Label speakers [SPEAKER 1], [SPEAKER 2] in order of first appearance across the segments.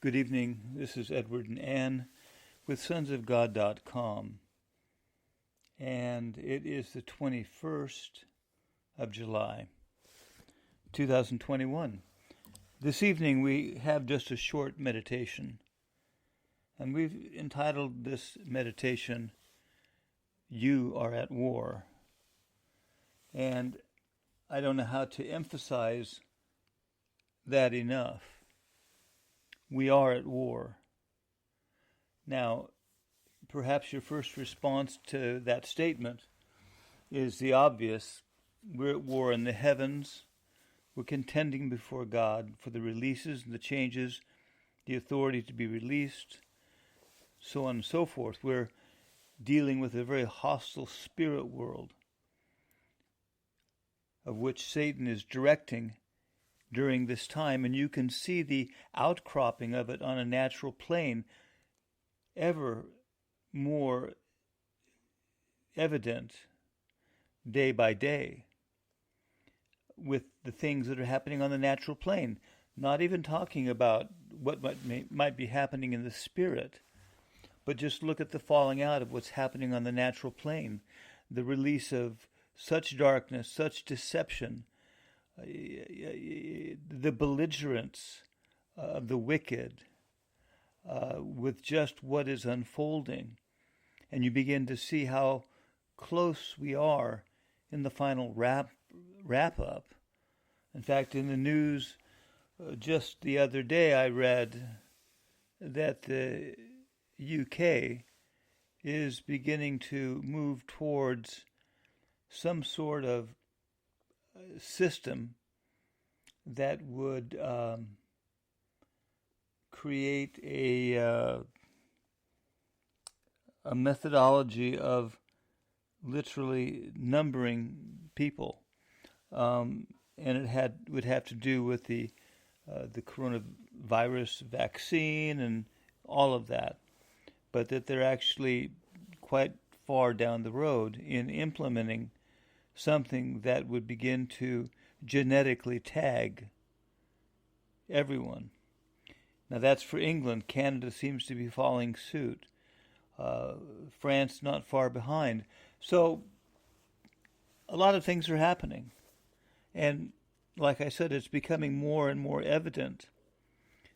[SPEAKER 1] Good evening. This is Edward and Ann with sonsofgod.com. And it is the 21st of July, 2021. This evening we have just a short meditation. And we've entitled this meditation, You Are at War. And I don't know how to emphasize that enough. We are at war. Now, perhaps your first response to that statement is the obvious. We're at war in the heavens. We're contending before God for the releases and the changes, the authority to be released, so on and so forth. We're dealing with a very hostile spirit world of which Satan is directing during this time, and you can see the outcropping of it on a natural plane ever more evident day by day with the things that are happening on the natural plane, not even talking about what might be happening in the spirit, but just look at the falling out of what's happening on the natural plane, the release of such darkness, such deception, the belligerence of the wicked with just what is unfolding. And you begin to see how close we are in the final wrap up. In fact, in the news just the other day, I read that the UK is beginning to move towards some sort of system that would create a methodology of literally numbering people, and it would have to do with the coronavirus vaccine and all of that, but that they're actually quite far down the road in implementing something that would begin to genetically tag everyone. Now that's for England. Canada seems to be following suit. France not far behind. So a lot of things are happening. And like I said, it's becoming more and more evident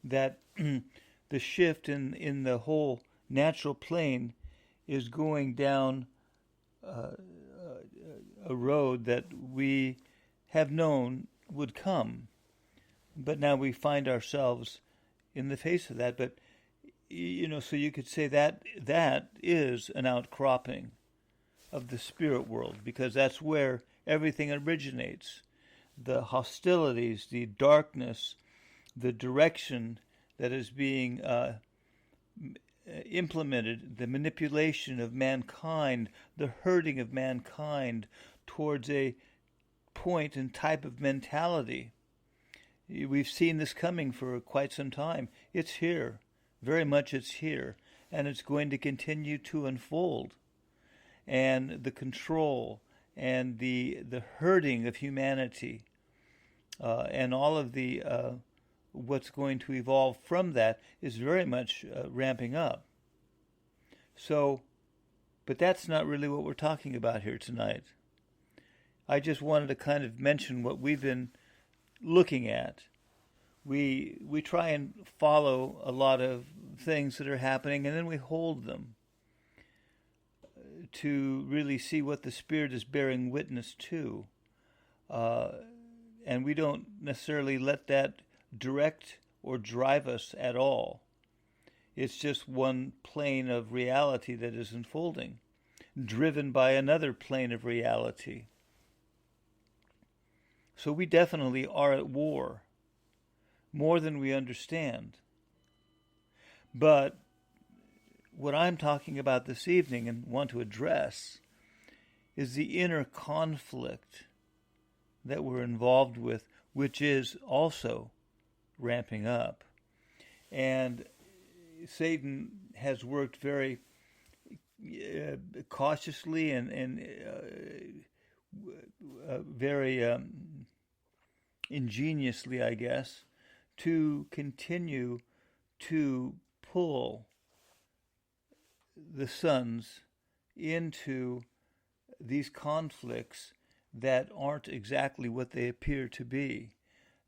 [SPEAKER 1] that the shift in the whole natural plane is going down a road that we have known would come. But now we find ourselves in the face of that. But, so you could say that is an outcropping of the spirit world, because that's where everything originates. The hostilities, the darkness, the direction that is being implemented, the manipulation of mankind, the herding of mankind towards a point and type of mentality. We've seen this coming for quite some time. It's here. Very much it's here. And it's going to continue to unfold. And the control and the herding of humanity and all of the what's going to evolve from that is very much ramping up. So, but that's not really what we're talking about here tonight. I just wanted to kind of mention what we've been looking at. We try and follow a lot of things that are happening, and then we hold them to really see what the Spirit is bearing witness to. And we don't necessarily let that direct or drive us at all. It's just one plane of reality that is unfolding, driven by another plane of reality. So we definitely are at war, more than we understand. But what I'm talking about this evening and want to address is the inner conflict that we're involved with, which is also ramping up. And Satan has worked very cautiously and very ingeniously, I guess, to continue to pull the sons into these conflicts that aren't exactly what they appear to be,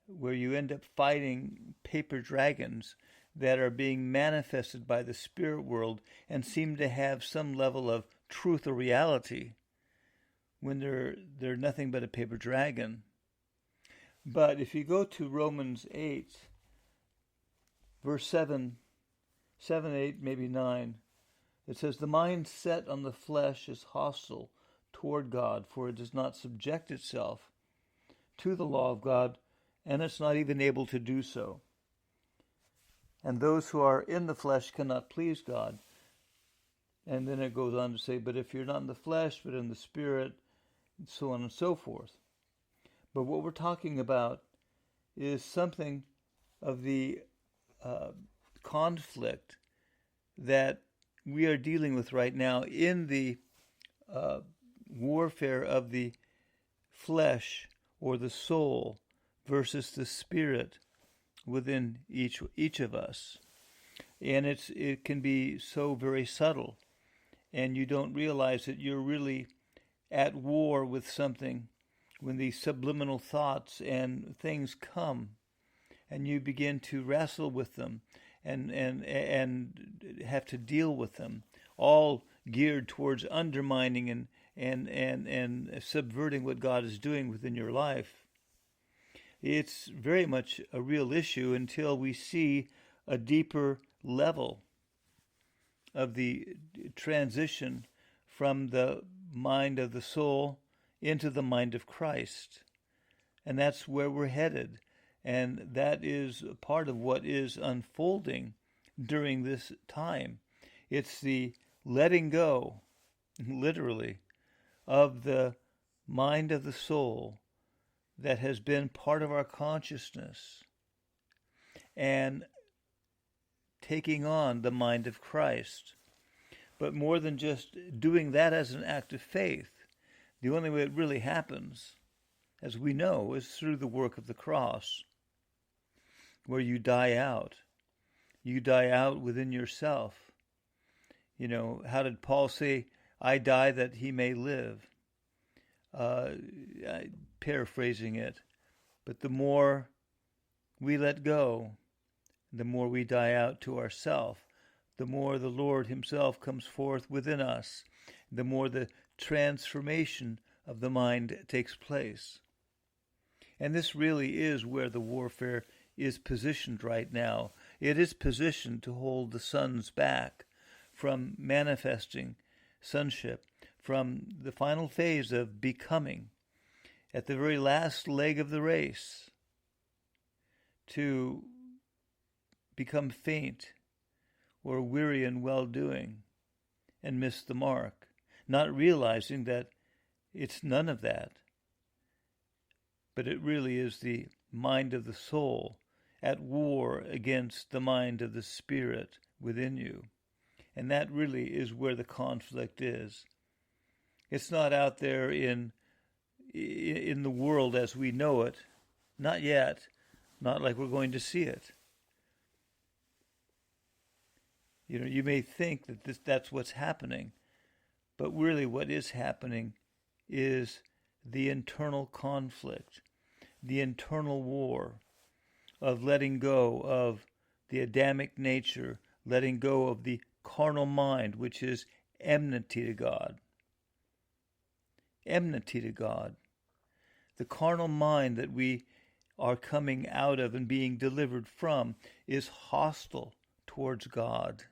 [SPEAKER 1] where you end up fighting paper dragons that are being manifested by the spirit world and seem to have some level of truth or reality when they're nothing but a paper dragon. But if you go to Romans 8, verse 7, 8, maybe 9, it says, "The mind set on the flesh is hostile toward God, for it does not subject itself to the law of God, and it's not even able to do so. And those who are in the flesh cannot please God." And then it goes on to say, "But if you're not in the flesh, but in the Spirit," and so on and so forth. But what we're talking about is something of the conflict that we are dealing with right now in the warfare of the flesh or the soul versus the spirit within each of us. And it can be so very subtle, and you don't realize that you're really at war with something when these subliminal thoughts and things come, and you begin to wrestle with them and have to deal with them, all geared towards undermining and subverting what God is doing within your life. It's very much a real issue until we see a deeper level of the transition from the mind of the soul into the mind of Christ. And that's where we're headed. And that is part of what is unfolding during this time. It's the letting go, literally, of the mind of the soul that has been part of our consciousness and taking on the mind of Christ. But more than just doing that as an act of faith, the only way it really happens, as we know, is through the work of the cross, where you die out. You die out within yourself. You know, how did Paul say, "I die that he may live"? Paraphrasing it. But the more we let go, the more we die out to ourself, the more the Lord himself comes forth within us, the more the transformation of the mind takes place. And this really is where the warfare is positioned right now. It is positioned to hold the sons back from manifesting sonship, from the final phase of becoming, at the very last leg of the race, to become faint or weary in well-doing and miss the mark, not realizing that it's none of that, but it really is the mind of the soul at war against the mind of the spirit within you. And that really is where the conflict is. It's not out there in the world as we know it, not yet, not like we're going to see it. You know, you may think that that's what's happening, but really what is happening is the internal conflict, the internal war of letting go of the Adamic nature, letting go of the carnal mind, which is enmity to God. Enmity to God. The carnal mind that we are coming out of and being delivered from is hostile towards God.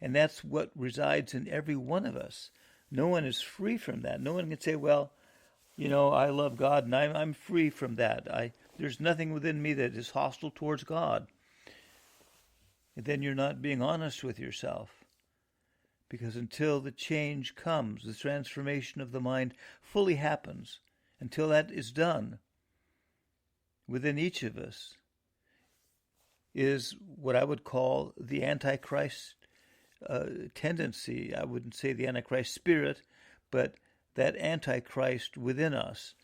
[SPEAKER 1] And that's what resides in every one of us. No one is free from that. No one can say, well, you know, I love God and I'm free from that. There's nothing within me that is hostile towards God. And then you're not being honest with yourself. Because until the change comes, the transformation of the mind fully happens, until that is done within each of us, is what I would call the Antichrist tendency. I wouldn't say the Antichrist spirit, but that Antichrist within us,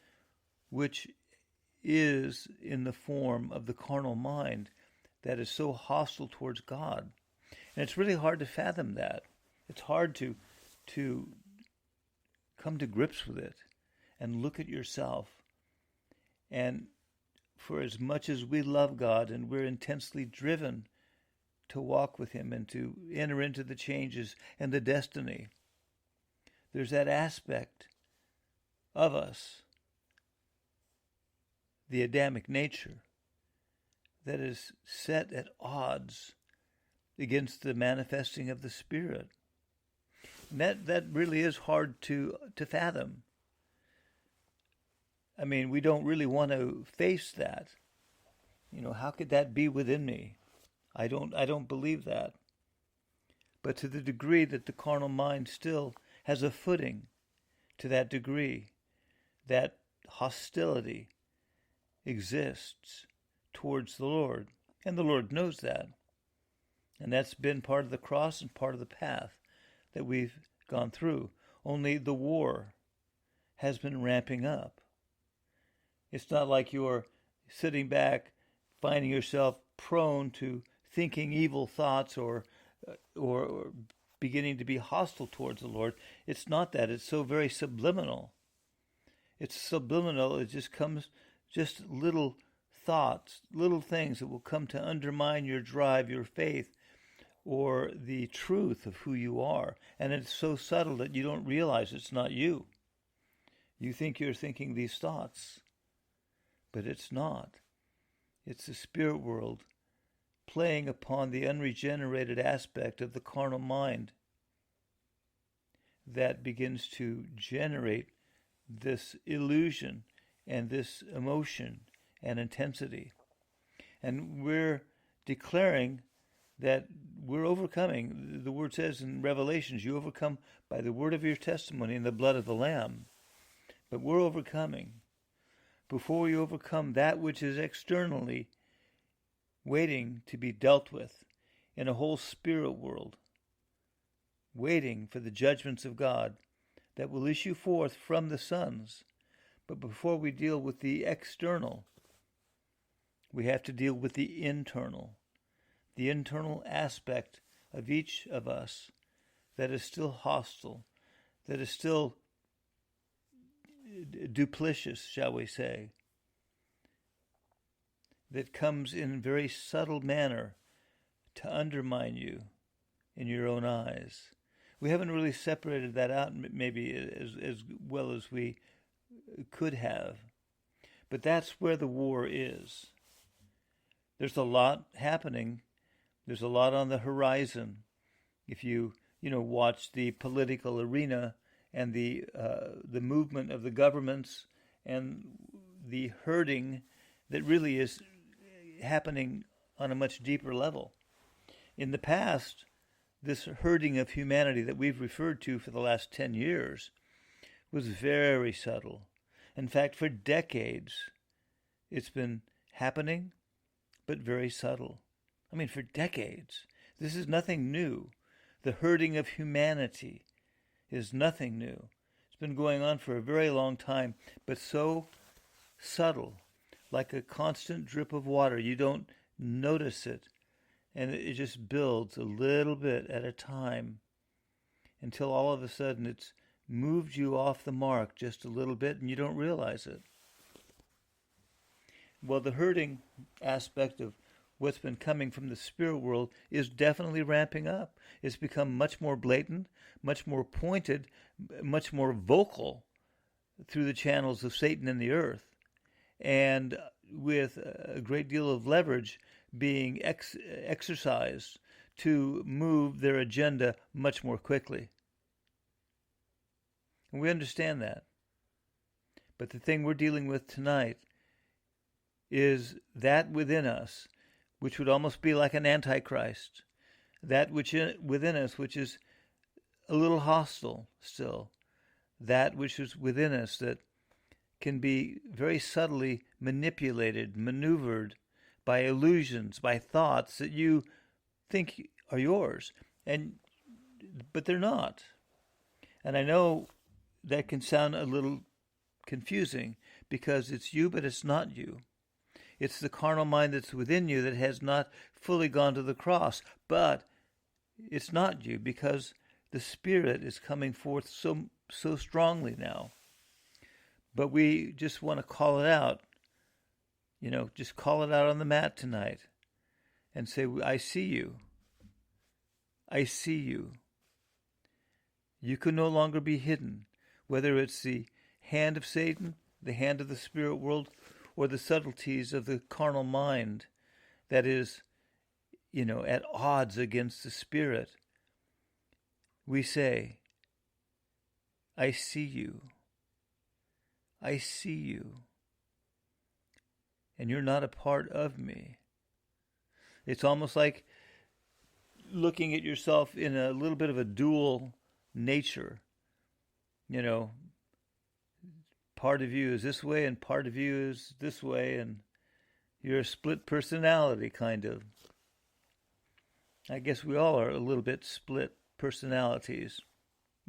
[SPEAKER 1] which is in the form of the carnal mind that is so hostile towards God. And it's really hard to fathom that. It's hard to come to grips with it and look at yourself. And for as much as we love God and we're intensely driven to walk with him and to enter into the changes and the destiny, there's that aspect of us, the Adamic nature, that is set at odds against the manifesting of the Spirit. And that really is hard to fathom. I mean, we don't really want to face that. How could that be within me? I don't believe that. But to the degree that the carnal mind still has a footing, to that degree, that hostility exists towards the Lord. And the Lord knows that. And that's been part of the cross and part of the path that we've gone through. Only the war has been ramping up. It's not like you're sitting back, finding yourself prone to thinking evil thoughts or beginning to be hostile towards the Lord. It's not that. It's so very subliminal. It's subliminal. It just comes, just little thoughts, little things that will come to undermine your drive, your faith, or the truth of who you are. And it's so subtle that you don't realize it's not you. You think you're thinking these thoughts, but it's not. It's the spirit world playing upon the unregenerated aspect of the carnal mind that begins to generate this illusion and this emotion and intensity. And we're declaring that we're overcoming. The word says in Revelations, you overcome by the word of your testimony and the blood of the Lamb. But we're overcoming. Before we overcome that which is externally waiting to be dealt with in a whole spirit world, waiting for the judgments of God that will issue forth from the sons. But before we deal with the external, we have to deal with the internal aspect of each of us that is still hostile, that is still duplicitous, shall we say, that comes in a very subtle manner to undermine you in your own eyes. We haven't really separated that out maybe as well as we could have. But that's where the war is. There's a lot happening. There's a lot on the horizon. If you watch the political arena and the movement of the governments and the herding that really is happening on a much deeper level. In the past, this herding of humanity that we've referred to for the last 10 years was very subtle. In fact, for decades, it's been happening, but very subtle. I mean, for decades. This is nothing new. The herding of humanity is nothing new. It's been going on for a very long time, but so subtle, like a constant drip of water. You don't notice it, and it just builds a little bit at a time until all of a sudden it's moved you off the mark just a little bit and you don't realize it. Well, the herding aspect of what's been coming from the spirit world is definitely ramping up. It's become much more blatant, much more pointed, much more vocal through the channels of Satan and the earth, and with a great deal of leverage being exercised to move their agenda much more quickly. And we understand that. But the thing we're dealing with tonight is that within us, which would almost be like an antichrist, that which within us, which is a little hostile still, that which is within us that can be very subtly manipulated, maneuvered by illusions, by thoughts that you think are yours, but they're not. And I know that can sound a little confusing because it's you, but it's not you. It's the carnal mind that's within you that has not fully gone to the cross. But it's not you, because the Spirit is coming forth so strongly now. But we just want to call it out. Just call it out on the mat tonight and say, I see you. I see you. You can no longer be hidden, whether it's the hand of Satan, the hand of the spirit world, or the subtleties of the carnal mind that is, at odds against the Spirit. We say, I see you. I see you. And you're not a part of me. It's almost like looking at yourself in a little bit of a dual nature. Part of you is this way and part of you is this way, and you're a split personality, kind of. I guess we all are a little bit split personalities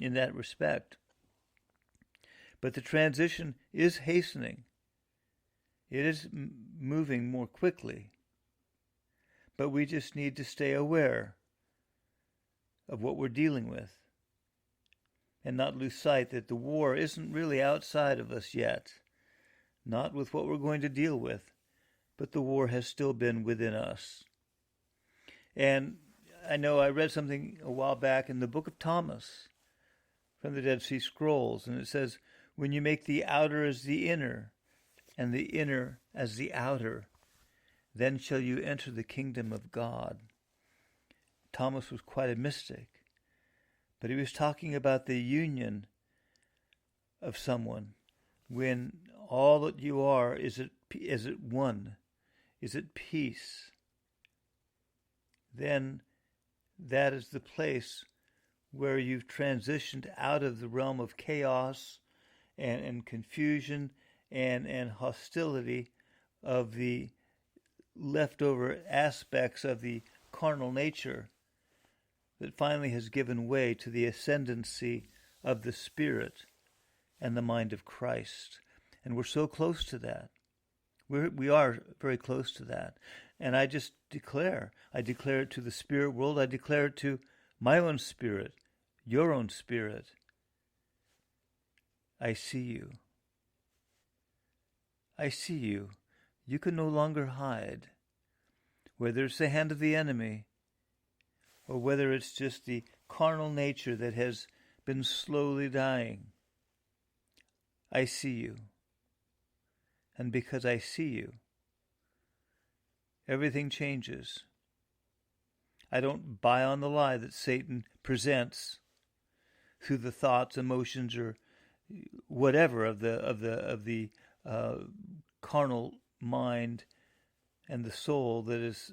[SPEAKER 1] in that respect. But the transition is hastening. It is moving more quickly. But we just need to stay aware of what we're dealing with and not lose sight that the war isn't really outside of us yet. Not with what we're going to deal with, but the war has still been within us. And I know I read something a while back in the book of Thomas from the Dead Sea Scrolls, and it says, when you make the outer as the inner, and the inner as the outer, then shall you enter the kingdom of God. Thomas was quite a mystic, but he was talking about the union of someone when all that you are is at one, is at peace. Then that is the place where you've transitioned out of the realm of chaos and confusion and hostility of the leftover aspects of the carnal nature that finally has given way to the ascendancy of the Spirit and the mind of Christ. And we're so close to that. We are very close to that. And I just declare it to the spirit world, I declare it to my own spirit, your own spirit. I see you. I see you. You can no longer hide. Whether it's the hand of the enemy, or whether it's just the carnal nature that has been slowly dying, I see you. And because I see you, everything changes. I don't buy on the lie that Satan presents through the thoughts, emotions, or whatever of the carnal mind and the soul that is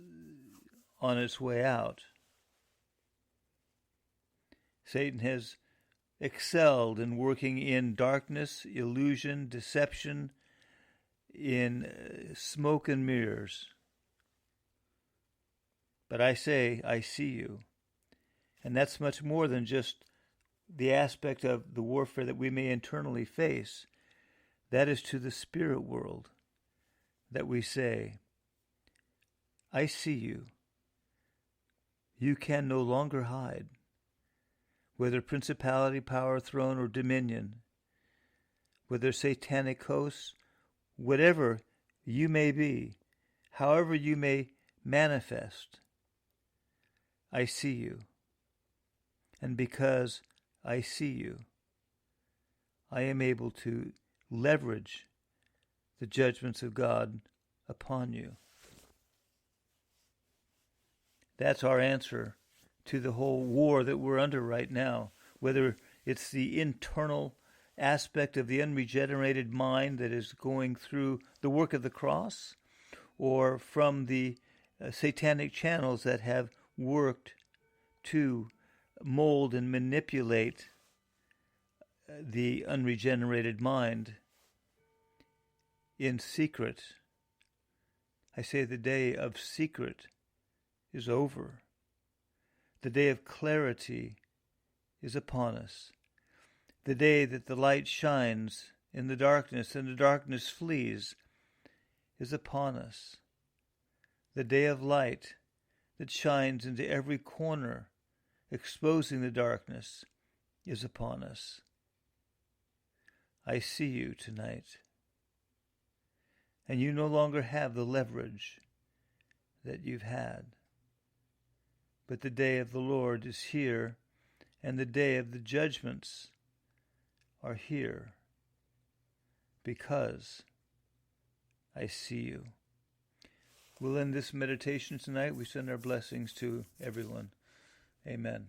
[SPEAKER 1] on its way out. Satan has excelled in working in darkness, illusion, deception, in smoke and mirrors. But I say, I see you. And that's much more than just the aspect of the warfare that we may internally face. That is to the spirit world that we say, I see you. You can no longer hide. Whether principality, power, throne, or dominion, whether satanic hosts, whatever you may be, however you may manifest, I see you. And because I see you, I am able to leverage the judgments of God upon you. That's our answer to the whole war that we're under right now, whether it's the internal aspect of the unregenerated mind that is going through the work of the cross, or from the satanic channels that have worked to mold and manipulate the unregenerated mind in secret. I say the day of secret is over. The day of clarity is upon us. The day that the light shines in the darkness and the darkness flees is upon us. The day of light that shines into every corner, exposing the darkness, is upon us. I see you tonight. And you no longer have the leverage that you've had. But the day of the Lord is here, and the day of the judgments are here, because I see you. We'll end this meditation tonight. We send our blessings to everyone. Amen.